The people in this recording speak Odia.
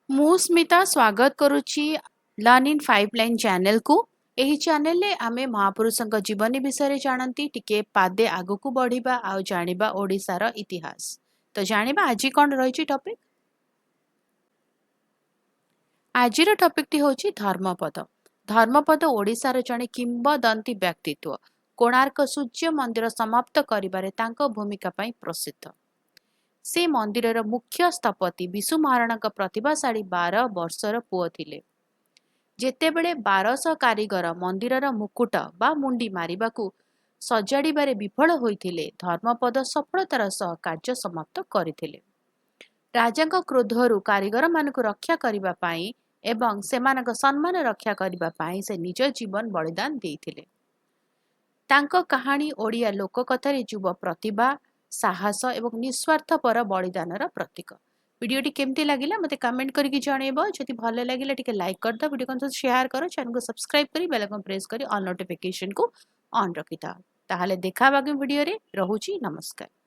ମୁଁ ସ୍ମିତା स्वागत करुच्ची लर्न इन 5 लाइन चैनल को। ଏହି ଚ୍ୟାନେଲରେ ଆମେ ମହାପୁରୁଷଙ୍କ ଜୀବନୀ ବିଷୟରେ ଜାଣନ୍ତି ଟିକେ ପାଦେ ଆଗକୁ ବଢିବା ଆଉ ଜାଣିବା ଓଡ଼ିଶାର ଇତିହାସ। ତ ଜାଣିବା ଆଜି କ'ଣ ରହିଛି ଟପିକ। ଆଜିର ଟପିକଟି ହେଉଛି ଧର୍ମପଦ। ଧର୍ମପଦ ଓଡ଼ିଶାର ଜଣେ କିମ୍ବଦନ୍ତୀ ବ୍ୟକ୍ତିତ୍ୱ। କୋଣାର୍କ ସୂର୍ଯ୍ୟ ମନ୍ଦିର ସମାପ୍ତ କରିବାରେ ତାଙ୍କ ଭୂମିକା ପାଇଁ ପ୍ରସିଦ୍ଧ। ସେ ମନ୍ଦିରର ମୁଖ୍ୟ ସ୍ଥପତି ବିଶୁ ମହାରଣାଙ୍କ ପ୍ରତିଭାଶାଳୀ 12 ବର୍ଷର ପୁଅ ଥିଲେ। ଯେତେବେଳେ 1200 କାରିଗର ମନ୍ଦିରର ମୁକୁଟ ବା ମୁଣ୍ଡି ମାରିବାକୁ ସଜାଡ଼ିବାରେ ବିଫଳ ହୋଇଥିଲେ, ଧର୍ମପଦ ସଫଳତାର ସହ କାର୍ଯ୍ୟ ସମାପ୍ତ କରିଥିଲେ। ରାଜାଙ୍କ କ୍ରୋଧରୁ କାରିଗରମାନଙ୍କୁ ରକ୍ଷା କରିବା ପାଇଁ ଏବଂ ସେମାନଙ୍କ ସମ୍ମାନ ରକ୍ଷା କରିବା ପାଇଁ ସେ ନିଜ ଜୀବନ ବଳିଦାନ ଦେଇଥିଲେ। ତାଙ୍କ କାହାଣୀ ଓଡ଼ିଆ ଲୋକକଥାରେ ଯୁବ ପ୍ରତିଭା, ସାହସ ଏବଂ ନିସ୍ୱାର୍ଥପର ବଳିଦାନର ପ୍ରତୀକ। ଭିଡ଼ିଓଟି କେମିତି ଲାଗିଲା ମୋତେ କମେଣ୍ଟ କରିକି ଜଣେଇବ। ଯଦି ଭଲ ଲାଗିଲା ଟିକେ ଲାଇକ୍ କରିଦିଅ, ଭିଡ଼ିଓ ସେୟାର କର, ଚ୍ୟାନେଲକୁ ସବସ୍କ୍ରାଇବ କରି ବେଲ୍ ଆଇକନ୍ ପ୍ରେସ୍ କରି ଅଲ୍ ନୋଟିଫିକେସନକୁ ଅନ୍ ରଖିଥାଅ। ତାହେଲେ ଦେଖା ହେବା ଭିଡ଼ିଓରେ। ରହୁଛି, ନମସ୍କାର।